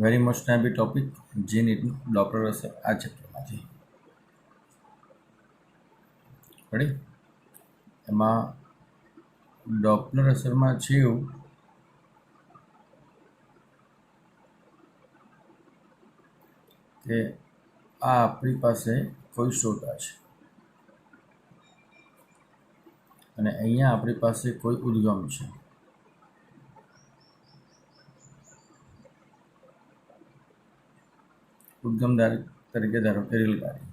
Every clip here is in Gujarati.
વેરી મચ ટાઈમ ટોપિક જે નીટનું ડોપ્લર અસર આ ચેપ્ટરમાંથી રેડી. એમાં ડોપ્લર અસરમાં છે એવું કે આ આપણી પાસે કોઈ શ્રોતા છે અને અહીંયા આપણી પાસે કોઈ ઉદ્ગમ છે. ઉદ્ગમ તરીકે ધારો કે રેલગાડી.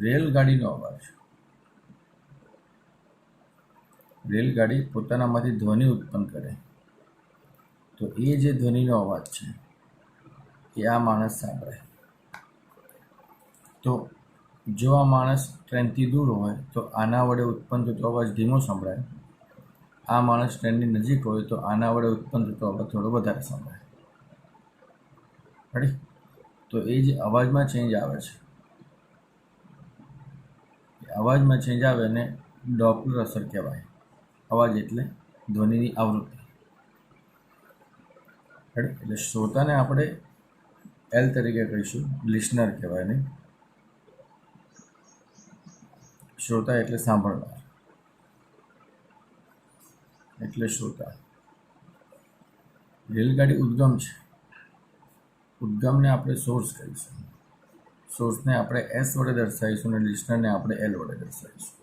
રેલગાડીનો અવાજ, રેલગાડી પોતાનામાંથી ધ્વનિ ઉત્પન્ન કરે તો એ જે ધ્વનિનો અવાજ છે એ આ માણસ સાંભળે. તો જો આ માણસ ટ્રેનથી દૂર હોય તો આના વડે ઉત્પન્ન થતો અવાજ ધીમો સંભળાય. આ માણસ ટ્રેનની નજીક હોય તો આના વડે ઉત્પન્ન થતો અવાજ થોડો વધારે સંભળાય. રેડી. તો એ જે અવાજમાં ચેન્જ આવે છે, અવાજમાં ચેન્જ આવે એને ડોપ્લર અસર કહેવાય. અવાજ એટલે ધ્વનિની આવૃત્તિ. એટલે શ્રોતાને આપણે એલ તરીકે કહીશું, લિસનર કહેવાય ને. શ્રોતા એટલે સાંભળનાર, એટલે શ્રોતા. રેલગાડી ઉદ્ગમ છે, ઉદ્ગમને આપણે સોર્સ કહીશું, સોર્સને આપણે એસ વડે દર્શાવીશું અને લિસનરને આપણે એલ વડે દર્શાવીશું.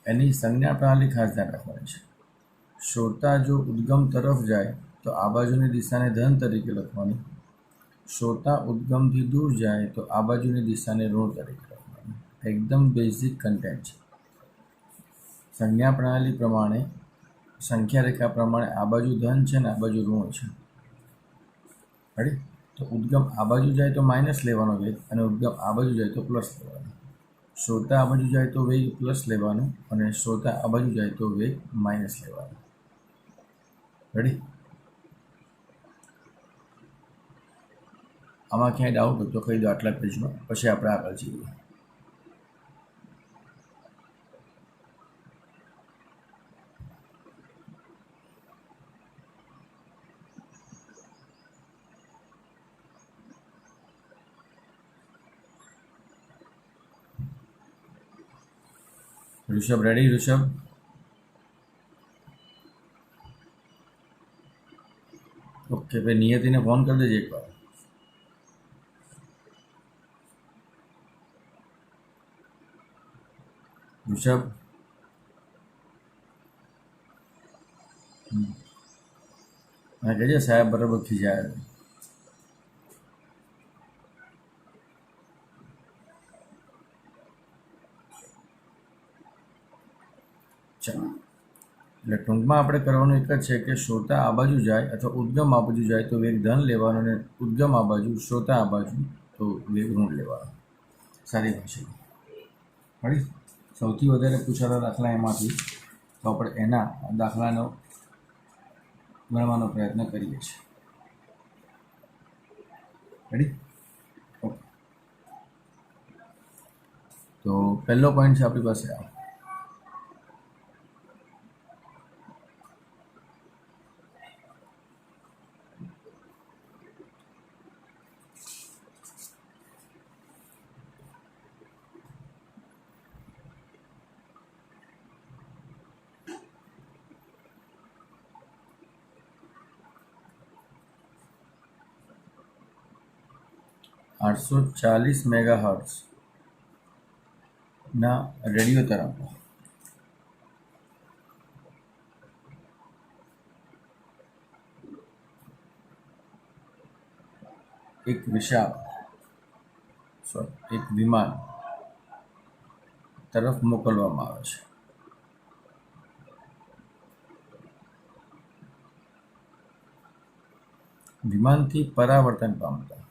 એની સંજ્ઞા પ્રણાલી ખાસ ધ્યાન રાખવાની છે. શ્રોતા જો ઉદ્ગમ તરફ જાય તો આ બાજુની દિશાને ધન તરીકે લખવાની. શ્રોતા ઉદ્ગમથી દૂર જાય તો આ બાજુની દિશાને ઋણ તરીકે લખવાની. એકદમ બેઝિક કન્ટેન્ટ છે. સંજ્ઞા પ્રણાલી પ્રમાણે, સંખ્યા રેખા પ્રમાણે આ બાજુ ધન છે ને આ બાજુ ઋણ છે. રેડી. તો ઉદ્ગમ આ બાજુ જાય તો માઇનસ લેવાનો વેગ અને ઉદ્ગમ આ બાજુ જાય તો પ્લસ લેવાનો. શ્રોતા આ બાજુ જાય તો વેગ પ્લસ લેવાનું અને શ્રોતા આ બાજુ જાય તો વેગ માઇનસ લેવાનું. રેડી. આમાં ક્યાંય ડાઉટ હોય તો કહી દો આટલા પેજમાં, પછી આપણે આગળ જઈએ. ઋષભ રેડી? ઋષભ ઓકે. ભાઈ નિયતિને ફોન કરી દેજે એકવાર. ઋષભ મને કહેજે સાહેબ બરાબર ખીજાય. ચાલો, એટલે ટૂંકમાં આપણે કરવાનું એક જ છે કે શ્રોતા આ બાજુ જાય અથવા ઉદ્ગમ આ બાજુ જાય તો વેગ ધન લેવાનો અને ઉદ્ગમ આ બાજુ, શ્રોતા આ બાજુ તો વેગ ઋણ લેવાનો. સારી ભાષા. રેડી. સૌથી વધારે પૂછાતા દાખલા એમાંથી તો આપણે એના દાખલાનો ગણવાનો પ્રયત્ન કરીએ છીએ. રેડી. ઓકે. તો પહેલો પોઈન્ટ છે આપણી પાસે આ. આઠસો 40 મેગાહર્ટ્ઝ ના રેડિયો તરંગો એક વિમાન તરફ મોકલવામાં આવે છે. વિમાનથી પરાવર્તન પામતા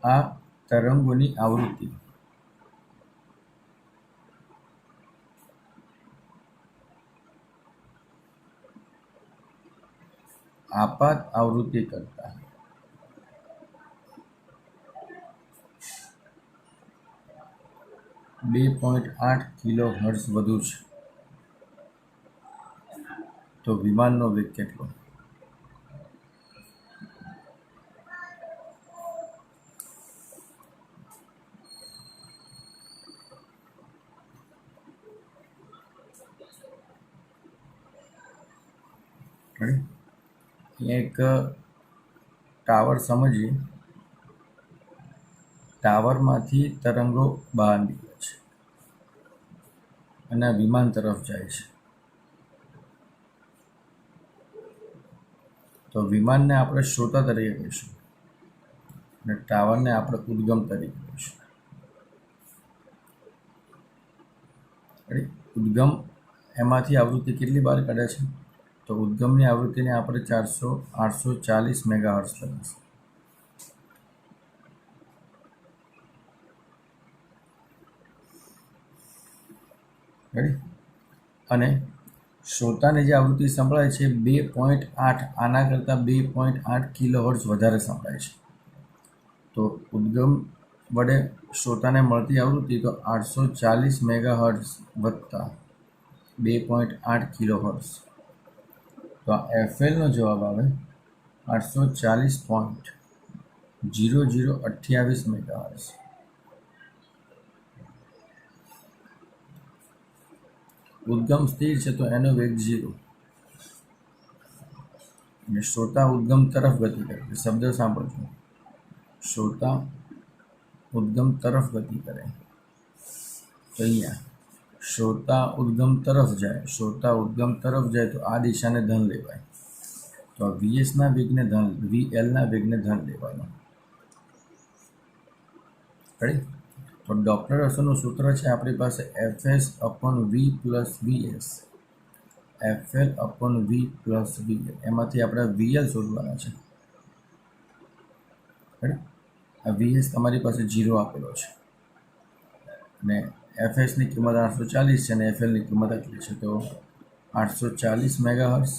આ તરંગોની આવૃત્તિ આપાત આવૃત્તિ કરતાં 2.8 કિલોહર્ટ્ઝ વધુ છે તો વિમાનનો વેગ કેટલો? એક ટાવર સમજીએ. ટાવરમાંથી તરંગો બહાર નીકળે છે અને વિમાન તરફ જાય છે. તો વિમાનને આપણે શ્રોતા તરીકે કહીશું અને ટાવરને આપણે ઉદ્ગમ તરીકે કહીશું. ઉદ્ગમ એમાંથી આવૃત્તિ કેટલી બહાર કાઢે છે? તો ઉદ્ગમની આવૃત્તિને આપણે 840 મેગાહર્ટ્ઝ લઈશું. અને શ્રોતાને જે આવૃત્તિ સંભળાય છે 2.8, આના કરતાં 2.8 કિલોહર્ટ્ઝ વધારે સંભળાય છે. તો ઉદ્ગમ વડે શ્રોતાને મળતી આવૃત્તિ તો 840 મેગાહર્ટ્ઝ વત્તા 2.8 કિલોહર્ટ્ઝ. તો આ એફએલનો જવાબ આવે 840.0028 મેગાહર્ટ્ઝ. ઉદ્ગમ સ્થિર છે તો એનો વેગ 0 અને શ્રોતા ઉદ્ગમ તરફ ગતિ કરે. શબ્દ સાંભળજો, શ્રોતા ઉદ્ગમ તરફ ગતિ કરે. તો અહીંયા શ્રોતા ઉદ્ગમ તરફ જાય. શ્રોતા ઉદ્ગમ તરફ જાય તો આ દિશાને ધન લેવાય. તો વીએસના વેગને ધન, વીએલના વેગને ધન લેવાનો. તો ડોપ્લર અસરનું સૂત્ર છે આપણી પાસે FS/V + VS, FL/V + VL. એમાંથી આપણે VL શોધવાના છે. આ VS તમારી પાસે 0 આપેલો છે અને FSની કિંમત 840 છે અને FLની કિંમત આટલી છે. તો 840 મેગાહર્ટ્ઝ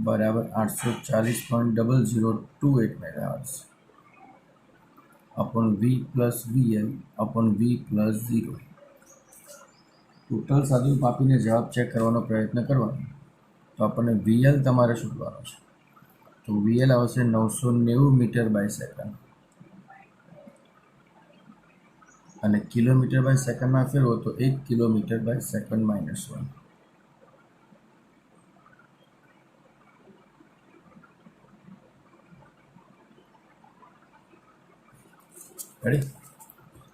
બરાબર 840.0028 megahertz upon V + VL upon V + 0. Total સાદું માપીને જવાબ ચેક કરવાનો પ્રયત્ન કરવાનો. તો આપણને VL તમારે શોધવાનો છે. તો VL આવશે 990 મીટર/સેકન્ડ અને કિલોમીટર/સેકન્ડમાં ફેરવો તો 1 કિલોમીટર/સેકન્ડ -1. રેડી?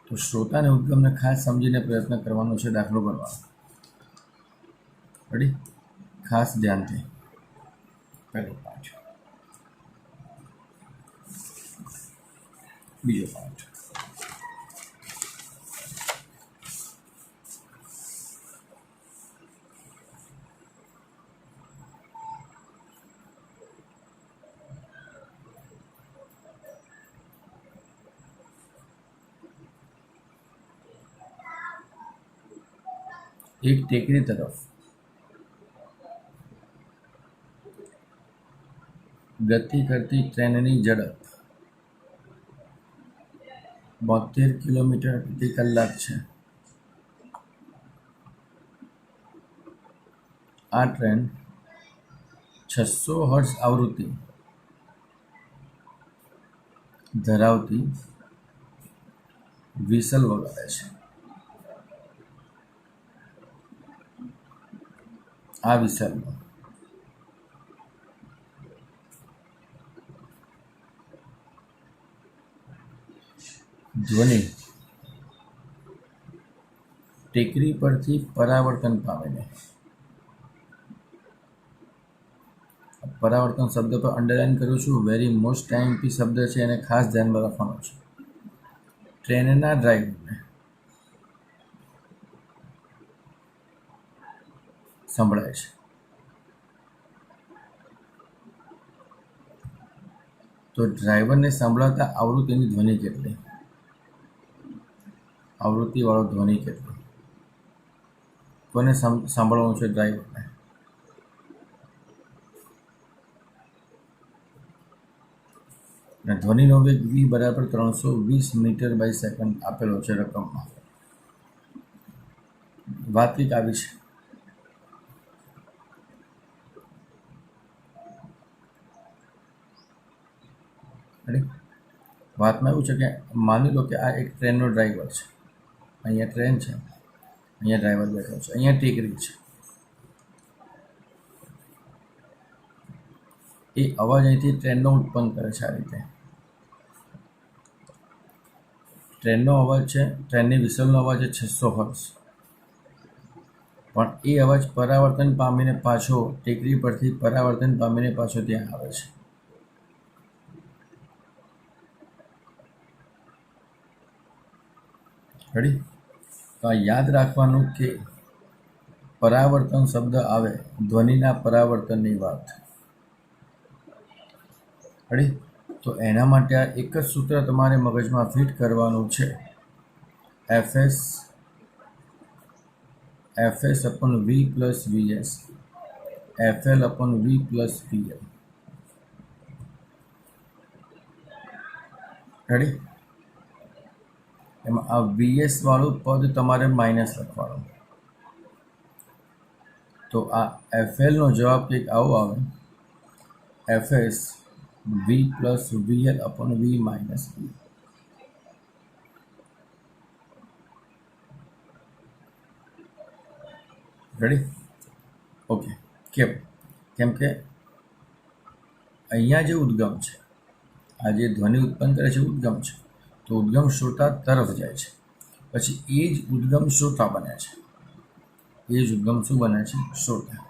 તો શ્રોતા અને ઉદ્ગમને ખાસ સમજીને પ્રયત્ન કરવાનો છે દાખલો ગણવાનો. રેડી? ખાસ ધ્યાનથી. પહેલો પાઠ. બીજો પાઠ. એક ટેકરી તરફ ગતિ કરતી ટ્રેનની ઝડપ 72 કિલોમીટર પ્રતિ કલાક છે. આ ટ્રેન 600 હર્ટ્ઝ આવૃત્તિ ધરાવતી વિસલ વગાડે છે. આ વિસલમાં ધ્વનિ ટેકરી પરથી પરાવર્તન પામીને, પરાવર્તન શબ્દ પર અંડરલાઈન કરું છું, વેરી મોસ્ટ ટાઈમથી શબ્દ છે, એને ખાસ ધ્યાનમાં રાખવાનો છે. ટ્રેનના ડ્રાઈવરને સંભળાય છે. તો ડ્રાઈવરને સંભળાતા આવૃત્તિની ધ્વનિ કેટલી? આવૃત્તિવાળો ધ્વનિ કેટલો? કોને સાંભળવાનું છે? ડ્રાઈવરને. અને ધ્વનિનો વેગ v બરાબર 320 મીટર બાય સેકન્ડ આપેલો છે રકમમાં. વાત કંઈક આવી છે. વાતમાં એવું છે કે માની લો કે આ એક ટ્રેનનો ડ્રાઈવર છે. અહીંયા ટ્રેન છે, અહીંયા ડ્રાઈવર બેઠો છે, અહીંયા ટેકરી છે. એ અવાજ અહીંથી ટ્રેનનો ઉત્પન્ન કરે છે. આ રીતે ટ્રેનનો અવાજ છે, ટ્રેનની વિસલનો અવાજ છે 600 હર્ટ્ઝ. પણ એ અવાજ પરાવર્તન પામીને પાછો ટેકરી પરથી પરાવર્તન પામીને પાછો ત્યાં આવે છે. રેડી? તો આ યાદ રાખવાનું કે પરાવર્તન શબ્દ આવે ધ્વનિના પરાવર્તનની વાત. રેડી? તો એના માટે આ એક જ સૂત્ર તમારે મગજમાં ફિટ કરવાનું છે. fs upon v plus vs, fl upon v plus vl. Ready? એમાં આ vs વાળું પદ તમારે માઇનસ લખવાનું. તો આ fl નો જવાબ કંઈક આવો આવે, fs v plus vl upon v minus v. Ready? Okay. કેમ કે અહીંયા જે ઉદ્ગમ છે, આ જે ધ્વનિ ઉત્પન્ન કરે છે ઉદ્ગમ છે, તો ઉદ્ગમ શ્રોતા તરફ જાય છે. પછી એ જ ઉદ્ગમ શ્રોતા બને છે. એ જ ઉદ્ગમ શું બને છે? શ્રોતા.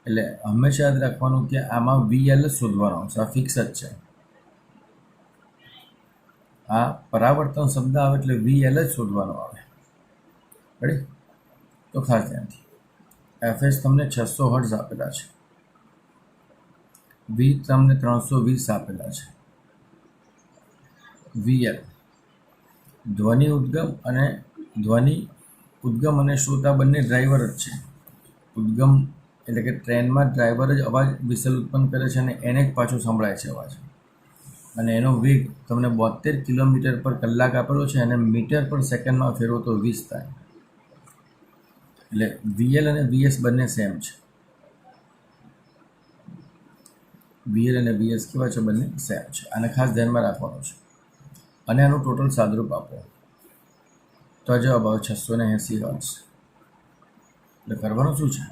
એટલે હંમેશા યાદ રાખવાનું કે આમાં VL જ શોધવાનો છે. આ ફિક્સ જ છે. આ પરાવર્તન શબ્દ આવે એટલે VL જ શોધવાનો આવે. રેડી? તો ખાસ ધ્યાનથી fs તમને 600 હર્ટ્ઝ આપેલા છે, v તમને 320 આપેલા છે, vl ધ્વનિ ઉદ્ગમ અને શ્રોતા બંને ડ્રાઈવર જ છે. ઉદ્ગમ એટલે કે ટ્રેનમાં ડ્રાઈવર જ અવાજ વિસલ ઉત્પન્ન કરે છે અને એને જ પાછો સંભળાય છે અવાજ. અને એનો વેગ તમને 72 કિલોમીટર પર કલાક આપેલો છે અને મીટર પર સેકન્ડમાં ફેરવો તો 20 થાય. એટલે VL અને VS બંને સેમ છે. VL અને VS કેવા છે? બંને સેમ છે. આને ખાસ ધ્યાનમાં રાખવાનું છે. અને આનું ટોટલ સાદરૂપ આપો તો જવાબ આવે 680 હર્ટ્ઝ. એટલે કરવાનું શું છે?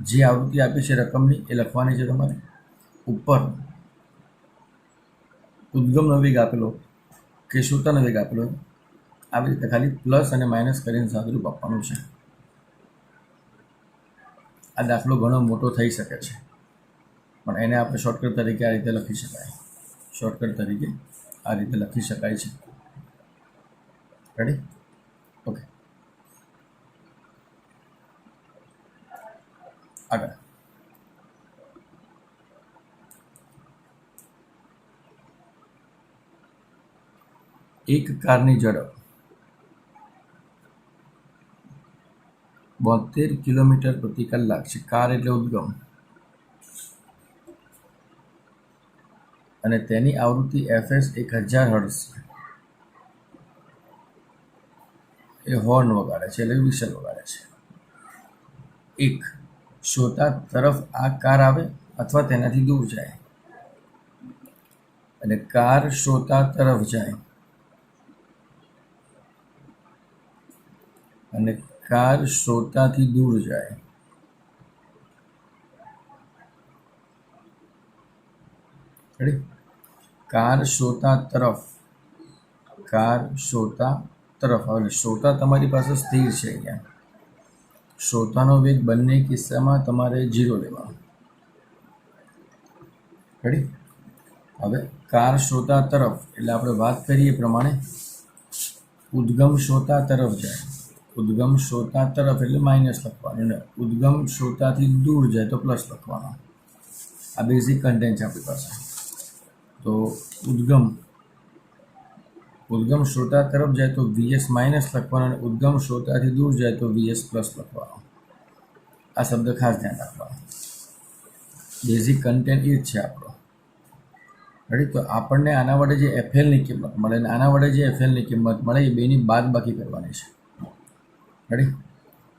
જે આવૃત્તિ આપી છે રકમની એ લખવાની છે તમારે. ઉપર ઉદ્ગમનો વેગ આપેલો કે શ્રોતાનો વેગ આપેલો, આવી રીતે ખાલી પ્લસ અને માઇનસ કરીને સાદરૂપ આપવાનું છે. આ દાખલો ઘણો મોટો થઈ શકે છે, પણ એને આપણે શોર્ટકટ તરીકે આ રીતે લખી શકાય. છે. રેડી? ઓકે. આગળ એક કારની ઝડપ 72 કિલોમીટર પ્રતિ કલાક છે. કાર એટલે ઉદ્ગમ, અને તેની આવૃત્તિ fs 1000 હર્ટ્ઝ છે. એ હોર્ન વગાડે છે એટલે વિસલ વગાડે છે. એક શ્રોતા તરફ આ કાર આવે અથવા તેનાથી દૂર જાય, અને કાર શ્રોતા તરફ જાય અને કાર શ્રોતાથી દૂર જાય. રેડી? કાર શ્રોતા તરફ હવે શ્રોતા તમારી પાસે સ્થિર છે. અહીંયા શ્રોતાનો વેગ બંને કિસ્સામાં તમારે 0 લેવાનો. રેડી? હવે કાર શ્રોતા તરફ એટલે આપણે વાત કરીએ પ્રમાણે ઉદ્ગમ શ્રોતા તરફ જાય. ઉદ્ગમ શ્રોતા તરફ એટલે માઇનસ લખવાનું, અને ઉદ્ગમ શ્રોતાથી દૂર જાય તો પ્લસ લખવાનો. આ બેઝિક કન્ટેન્ટ છે આપણી પાસે. તો ઉદ્ગમ શ્રોતા તરફ જાય તો VS માઇનસ લખવાનો, અને ઉદ્ગમ શ્રોતાથી દૂર જાય તો VS પ્લસ લખવાનો. આ શબ્દ ખાસ ધ્યાન રાખવાનો. બેઝિક કન્ટેન્ટ એ જ છે આપણો. રેડી. તો આપણને આના વડે જે એફએલની કિંમત મળે ને આના વડે જે એફએલની કિંમત મળે એ બેની બાદબાકી કરવાની છે. રેડી.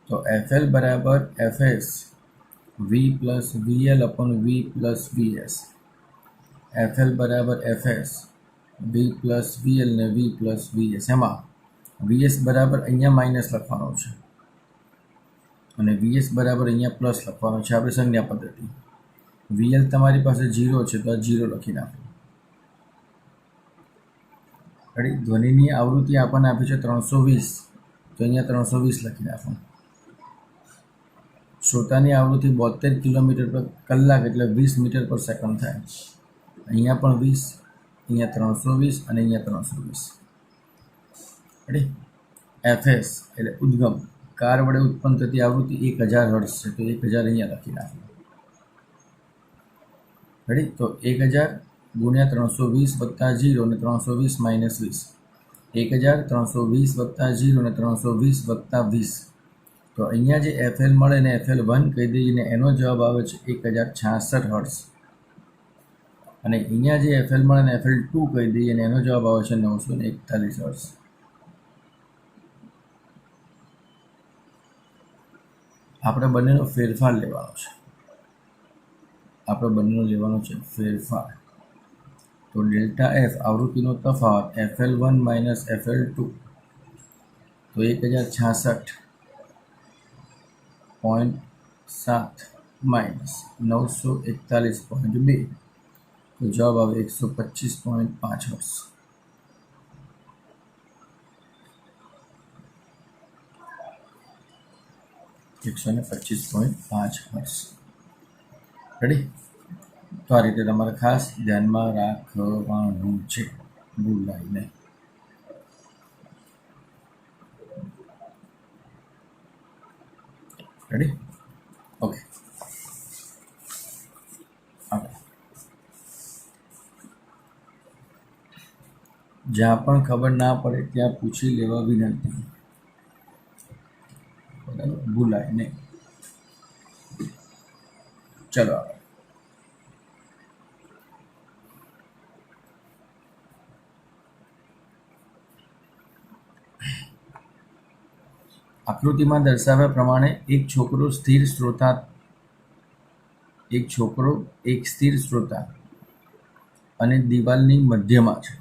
તો એફએલ બરાબર એફએસ વી પ્લસ વીએલ અપોન વી પ્લસ વીએસ. એફએલ બરાબર એફએસ વી પ્લસ વીએલ ને વી પ્લસ વીએસ. એમાં વીએસ બરાબર અહીંયા માઇનસ લખવાનો છે અને વીએસ બરાબર અહીંયા પ્લસ લખવાનો છે આપણે સંજ્ઞા પદ્ધતિ. વીએલ તમારી પાસે 0 છે તો આ 0 લખી નાખો. રેડી. ધ્વનિની આવૃત્તિ આપણને આપી છે 320 તો અહીંયા 320 લખી નાખો. શ્રોતાની આવૃત્તિ 72 કિલોમીટર પર કલાક એટલે 20 મીટર પર સેકન્ડ થાય. અહીંયા પણ 20, અહીંયા 320 અને અહીંયા 320. રેડી. એફએસ એટલે ઉદ્ગમ કાર વડે ઉત્પન્ન થતી આવૃત્તિ 1000 હર્ટ્ઝ છે તો 1000 અહીંયા લખી નાખો. રેડી. તો 1000 ગુણ્યા 320 વત્તા 0 અને 320 માઇનસ 20. 1000 320 વત્તા 0 અને 320 વત્તા 20. તો અહીંયા જે એફએલ મળે ને FL1 કહી દઈએ ને એનો જવાબ આવે છે 1066 હર્ટ્ઝ. અને અહીંયા જે એફએલ મળે ને FL2 કહી દઈએ ને એનો જવાબ આવે છે 941 હર્ટ્ઝ. આપણે બંનેનો ફેરફાર લેવાનો છે. ફેરફાર. તો ડેલ્ટા એફ આવૃત્તિનો તફાવત FL1 માઇનસ FL2 તો 1066.7 માઇનસ 941.2 તો જવાબ આવે 125.5 હર્ટ્ઝ. રેડી. તો આ રીતે તમારે ખાસ ધ્યાનમાં રાખવાનું છે, ભૂલાય નહીં. રેડી. ઓકે. જ્યાં પણ ખબર ના પડે ત્યાં પૂછી લેવા વિનંતી. ભૂલાય નહીં. ચલો આગળ. આકૃતિમાં દર્શાવ્યા પ્રમાણે એક છોકરો સ્થિર શ્રોતા અને દિવાલની મધ્યમાં છે.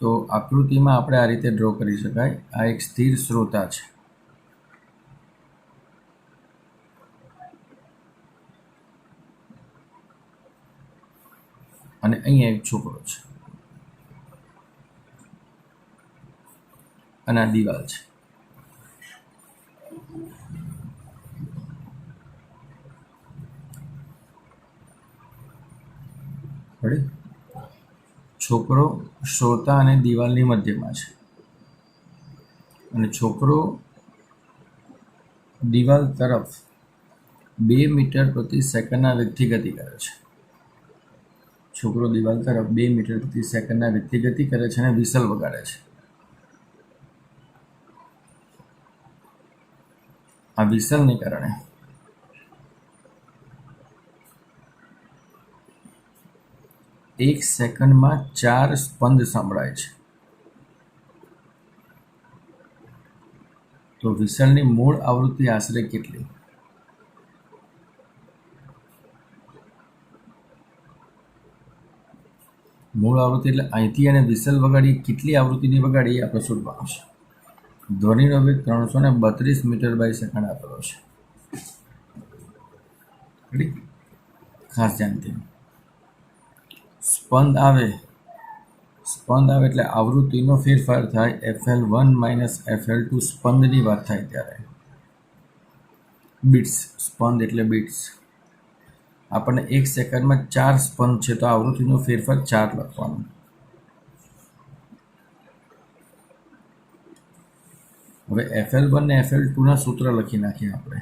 તો આકૃતિમાં આપણે આ રીતે ડ્રો કરી શકાય. આ એક સ્થિર શ્રોતા છે અને અહીંયા એક છોકરો છે અને આ દિવાલ છે. છોકરો શ્રોતા અને દિવાલની મધ્યમાં છે અને છોકરો દિવાલ તરફ 2 મીટર પ્રતિ સેકન્ડના વેગથી ગતિ કરે છે. છોકરો દિવાલ તરફ 2 મીટર પ્રતિ સેકન્ડના વેગથી ગતિ કરે છે અને વિસલ વગાડે છે. આ વિસલને કારણે એક સેકન્ડમાં 4 સ્પંદ સંભળાય છે. તો વિસલની મૂળ આવૃત્તિ આશરે કેટલી? મૂળ આવૃત્તિ એટલે અહીંથી અને વિસલ વગાડી કેટલી આવૃત્તિની વગાડી આપણે શોધવાનું છે. ધ્વનિનો વેગ 332 મીટર બાય સેકન્ડ આપેલો છે. ખાસ ધ્યાનથી સ્પંદ આવે એટલે આવૃત્તિનો ફેરફાર થાય. FL1 માઇનસ FL2 સ્પંદની વાત થાય ત્યારે બીટ્સ. સ્પંદ એટલે બીટ્સ. આપણને એક સેકન્ડમાં 4 સ્પંદ છે તો આવૃત્તિનો ફેરફાર 4 લખવાનો. હવે FL1 ને FL2 ના સૂત્ર લખી નાખીએ આપણે.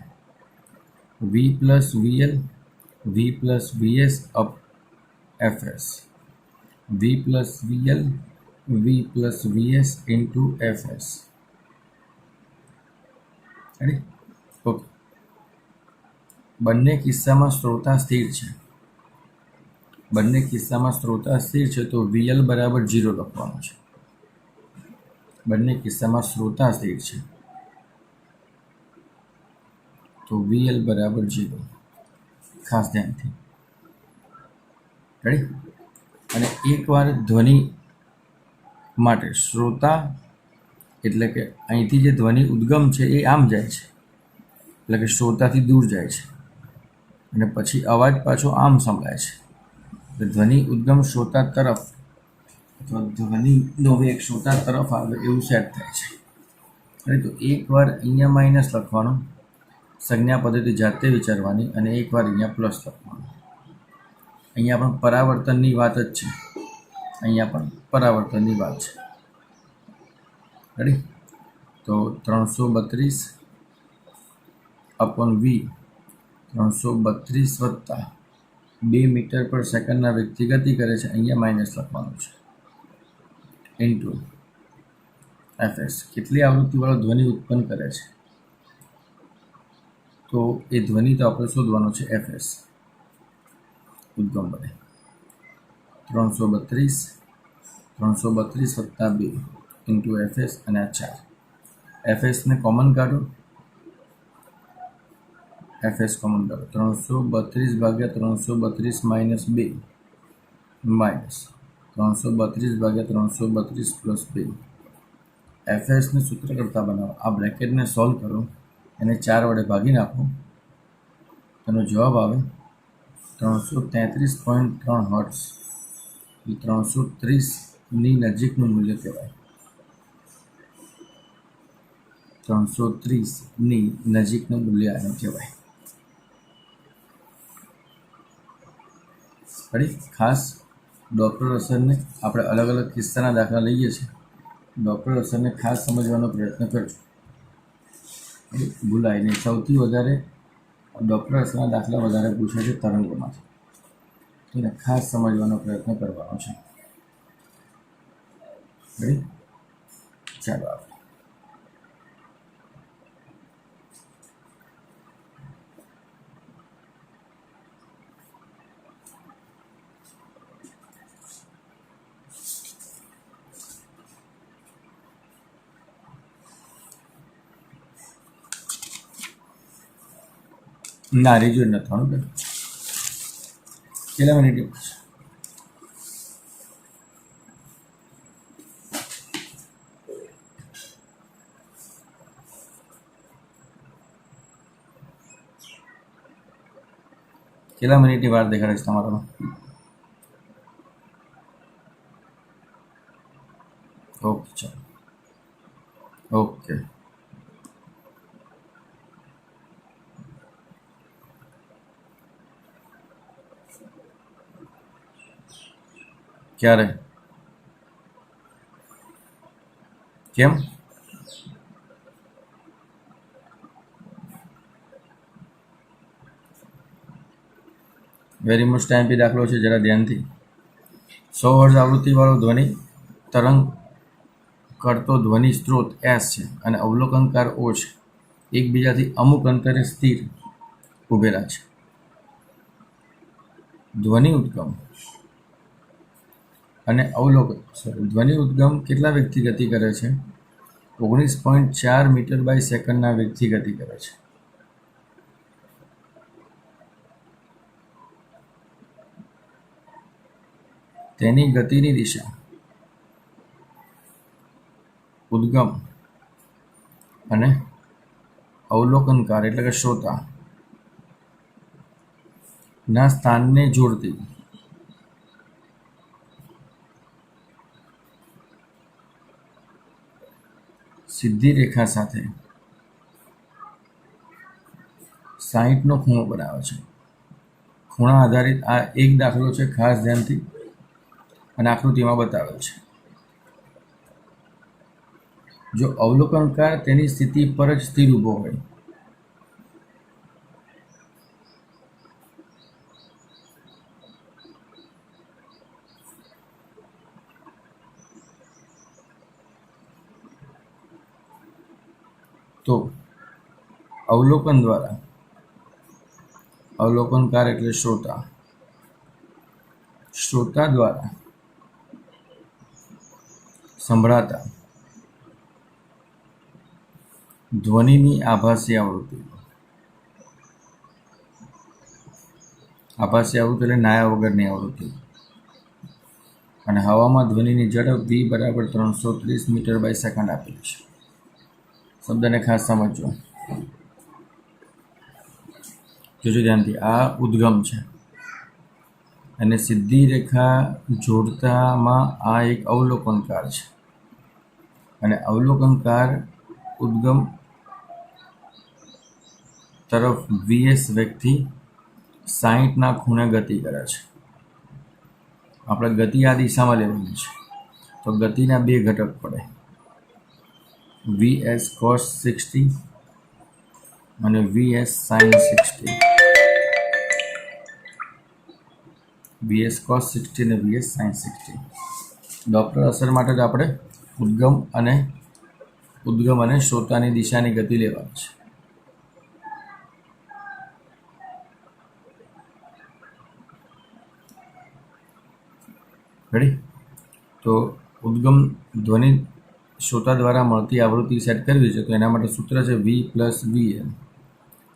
V plus VL V plus VS up FS V plus VL V plus VS into FS. Okay. બંને કિસ્સામાં શ્રોતા સ્થિર છે બંને કિસ્સામાં શ્રોતા સ્થિર છે તો VL બરાબર 0 લખવાનું છે. બંને કિસ્સામાં શ્રોતા સ્થિર છે તો VL બરાબર 0. ખાસ ધ્યાનથી રેડી. અને એકવાર ધ્વનિ માટે શ્રોતા એટલે કે અહીંથી જે ધ્વનિ ઉદ્ગમ છે એ આમ જાય છે, એટલે કે શ્રોતાથી દૂર જાય છે, અને પછી અવાજ પાછો આમ સંભળાય છે. એટલે ધ્વનિ ઉદ્ગમ શ્રોતા તરફ અથવા ધ્વનિનો વેગ શ્રોતા તરફ આવે એવું સેટ થાય છે. તો એકવાર અહીંયા માઇનસ લખવાનું, સંજ્ઞા પદ્ધતિ જાતે વિચારવાની, અને એકવાર અહીંયા પ્લસ લખવાનું. અહીંયા પણ પરાવર્તનની વાત જ છે, અહીંયા પણ પરાવર્તનની વાત છે. રેડી. તો 332 અપોન V 332 વત્તા 2 મીટર પર સેકન્ડના વેગથી ગતિ કરે છે, અહીંયા માઇનસ લખવાનું છે, ઇન્ટુ FS. કેટલી આવૃત્તિવાળો ધ્વનિ ઉત્પન્ન કરે છે તો એ ધ્વનિ તો આપણે શોધવાનો છે FS ઉદ્ગમ બને 332 વત્તા 2 ઇન્ટુ FS, અને આ 4. FSને કોમન કાઢો, FS કોમન કાઢો. 332 ભાગ્યા 332 માઇનસ 2 માઇનસ 332 ભાગ્યા 332 પ્લસ 2. FSને સૂત્ર કરતાં બનાવો. આ બ્રેકેટને સોલ્વ કરો, એને 4 વડે ભાગી નાખો, તેનો જવાબ આવે 333.3 હર્ટ્ઝ. એ 330ની નજીકનું મૂલ્ય કહેવાય. 330ની નજીકનું મૂલ્ય આને કહેવાય. ફરી ખાસ ડૉક્ટર અસરને આપણે અલગ અલગ કિસ્સાના દાખલા લઈએ છીએ. ડૉક્ટર અસરને ખાસ સમજવાનો પ્રયત્ન કરજો, ભૂલાય નહીં. સૌથી વધારે ડૉક્ટર અસરના દાખલા વધારે પૂછે છે તરંગોમાંથી, એને ખાસ સમજવાનો પ્રયત્ન કરવાનો છે. રેડી. ચાલો આપણે ના રીજુ નથી થવાનું બેન. કેટલા મિનિટ કેટલા મિનિટની વાર દેખાડે છે તમારામાં? ઓકે ચાલો, ઓકે. ક્યારે? કેમ? વેરી મચ ટાઈમ પી દાખલો છે, જરા ધ્યાનથી. 100 હર્ટ્ઝ આવૃત્તિવાળો ધ્વનિ તરંગ કરતો ધ્વનિ સ્ત્રોત S છે અને અવલોકનકાર O છે. એકબીજાથી અમુક અંતરે સ્થિર ઉભેલા છે. ધ્વનિ ઉદ્ગમ અને ધ્વનિ ઉદ્ગમ કેટલા વેગથી ગતિ કરે છે? 19.4 મીટર બાય સેકન્ડના વેગથી ગતિ કરે છે. તેની ગતિની દિશા ઉદ્ગમ અને અવલોકનકાર એટલે કે શ્રોતા ના સ્થાનને જોડતી સીધી રેખા સાથે 60નો ખૂણો બનાવે છે. ખૂણા આધારિત આ એક દાખલો છે, ખાસ ધ્યાનથી, અને આકૃતિમાં બતાવેલ છે. જો અવલોકનકાર તેની સ્થિતિ પર જ સ્થિર ઊભો હોય તો અવલોકન દ્વારા અવલોકનકાર એટલે શ્રોતા શ્રોતા દ્વારા સંભળાતા ધ્વનિની આભાસી આવૃત્તિ એટલે નાયા વગરની આવૃત્તિ, અને હવામાં ધ્વનિની ઝડપ v બરાબર 330 મીટર બાય સેકન્ડ આપેલી છે. શબ્દને ખાસ સમજો, જોજો ધ્યાનથી. આ ઉદ્ગમ છે અને સીધી રેખા જોડતામાં આ એક અવલોકનકાર છે, અને અવલોકનકાર ઉદ્ગમ તરફ વીએસ વેગથી 60ના ખૂણે ગતિ કરે છે. આપણે ગતિ આ દિશામાં લેવાની છે, તો ગતિના બે ઘટક પડે, વીએસ કોસ 60 અને વીએસ સાઇન 60. વીએસ કોસ 60 અને વીએસ સાઇન 60. ડોપ્લર અસર માટે જ આપણે ઉદ્ગમ અને શ્રોતાની દિશાની ગતિ લેવાની છે. રેડી? તો ઉદ્ગમ ધ્વનિ શ્રોતા દ્વારા મળતી આવૃત્તિ સેટ કરવી છે, તો એના માટે સૂત્ર છે v પ્લસ વીએમ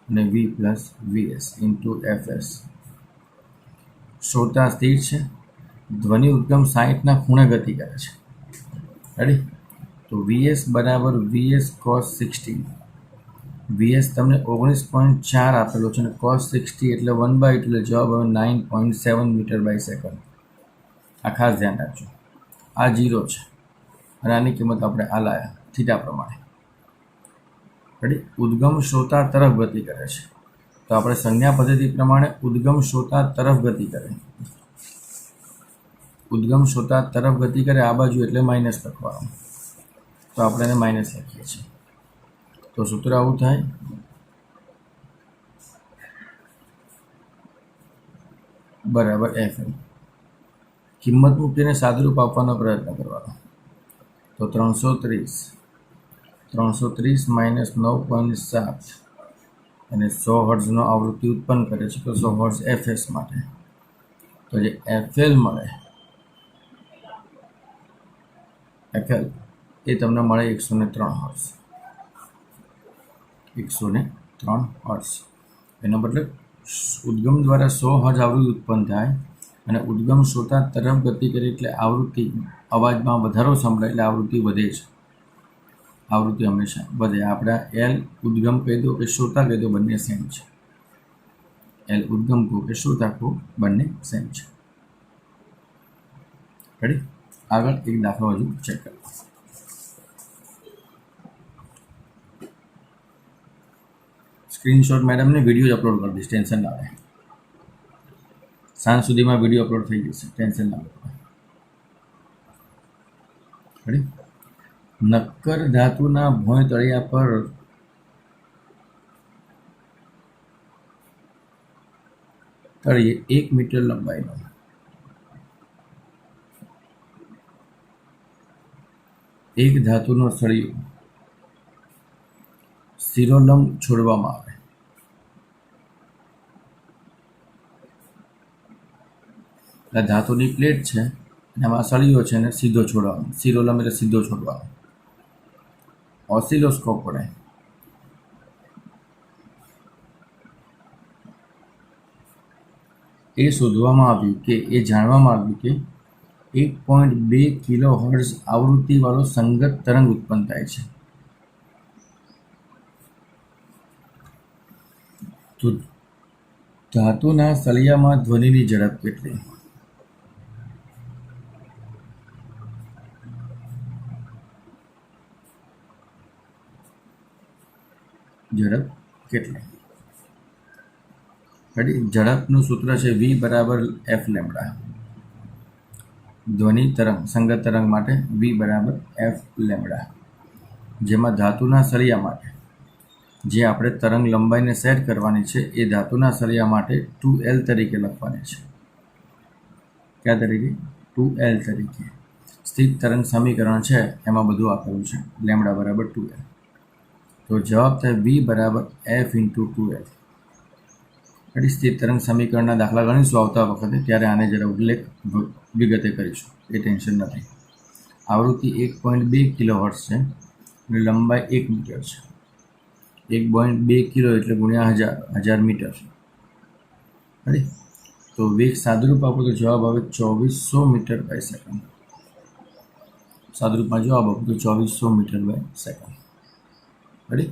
અને v plus VS into FS. શ્રોતા સ્થિર છે, ધ્વનિ ઉદ્ગમ 60ના ખૂણે ગતિ કરે છે. રેડી? તો વીએસ બરાબર વીએસ કોસ 60. વીએસ તમને 19.4 આપેલો છે, અને કોસ 60 એટલે 1/2, એટલે જવાબ હવે 9.7 મીટર બાય સેકન્ડ. આ ખાસ ધ્યાન રાખજો. આ 0 છે અને આની કિંમત આપણે આ લાયા થીટા પ્રમાણે. રેડી? ઉદ્ગમ શ્રોતા તરફ ગતિ કરે છે, તો આપણે સંજ્ઞા પદ્ધતિ પ્રમાણે ઉદ્ગમ શ્રોતા તરફ ગતિ કરે. ઉદ્ગમ શ્રોતા તરફ ગતિ કરે આ બાજુ એટલે માઇનસ લખવાનું, તો આપણે એને માઇનસ લખીએ છીએ. તો સૂત્ર આવું થાય, બરાબર એફએમ. કિંમત મૂકીને સાદુરૂપ આપવાનો પ્રયત્ન કરવાનો. તો 330 માઇનસ 9.7 અને 100 હર્ટ્ઝનો આવૃત્તિ ઉત્પન્ન કરે છે, તો 100 હર્ટ્ઝ એફએસ માટે. તો જે એફએલ મળે, એફએલ એ તમને મળે 103 હર્ટ્ઝ. 103 હર્ટ્ઝ. એનો મતલબ ઉદ્ગમ દ્વારા 100 હર્ટ્ઝ આવૃત્તિ ઉત્પન્ન થાય, અને ઉદ્ગમ શ્રોતા તરફ ગતિ કરી એટલે આવૃત્તિ, અવાજમાં વધારો સંભળાય એટલે આવૃત્તિ વધે છે. આવૃત્તિ હંમેશા વધે. આપણા એલ ઉદ્ગમ કહી દો કે શ્રોતા કહી દો, બંને સેમ છે. એલ ઉદ્ગમ કહો કે શ્રોતા કહો, બંને સેમ છે. રેડી? આગળ એક દાખલો હજુ ચેક કરો. સ્ક્રીનશોટ મેડમને વિડીયો અપલોડ કરી દઈશ, ટેન્શન ના આવે. સાંજ સુધીમાં વિડીયો અપલોડ થઈ જશે, ટેન્શન ના આવે. રેડી? નક્કર ધાતુના ભોંય તળિયા પર તળિયે 1 મીટર લંબાઈનો એક ધાતુનો સળિયો શિરોલંબ છોડવામાં આવે. આ ધાતુની પ્લેટ છે અને આમાં સળિયો છે અને સીધો છોડવાનો. શિરોલંબ એટલે સીધો છોડવાનો. ઓસિલોસ્કોપ વડે એ શોધવામાં આવ્યું કે એ જાણવામાં આવ્યું કે 1.2 કિલો હર્ટ્ઝ આવૃત્તિવાળો સંગત તરંગ ઉત્પન્ન થાય છે. તો ધાતુના સળિયામાં ધ્વનિની ઝડપ કેટલી? ઝડપનું સૂત્ર છે v બરાબર એફ લેમ્બડા. ધ્વનિ તરંગ, સંગત તરંગ માટે v બરાબર એફ લેમ્બડા, જેમાં ધાતુના સળિયા માટે જે આપણે તરંગ લંબાઈને સેટ કરવાની છે એ ધાતુના સળિયા માટે 2L તરીકે લખવાની છે. કયા તરીકે? 2L તરીકે. સ્થિત તરંગ સમીકરણ છે એમાં બધું આપેલું છે, લેમ્બડા બરાબર 2L. તો જવાબ થાય v બરાબર f ઇન્ટુ 2L. એટલે સ્થિર તરંગ સમીકરણના દાખલા ગણીશું આવતા વખતે, ત્યારે આને જરા ઉલ્લેખ વિગતે કરીશું, એ ટેન્શન નથી. આવૃત્તિ 1.2 કિલોહર્ટ્ઝ છે અને લંબાઈ 1 મીટર છે. 1.2 કિલો એટલે ગુણ્યા 1000 મીટર. રેડી? તો વેગ સાદુરૂપ આપો તો જવાબ આવે 2400 મીટર બાય સેકન્ડ. સાદુરૂપમાં જવાબ આપો તો 2400 મીટર બાય સેકન્ડ. રેડી?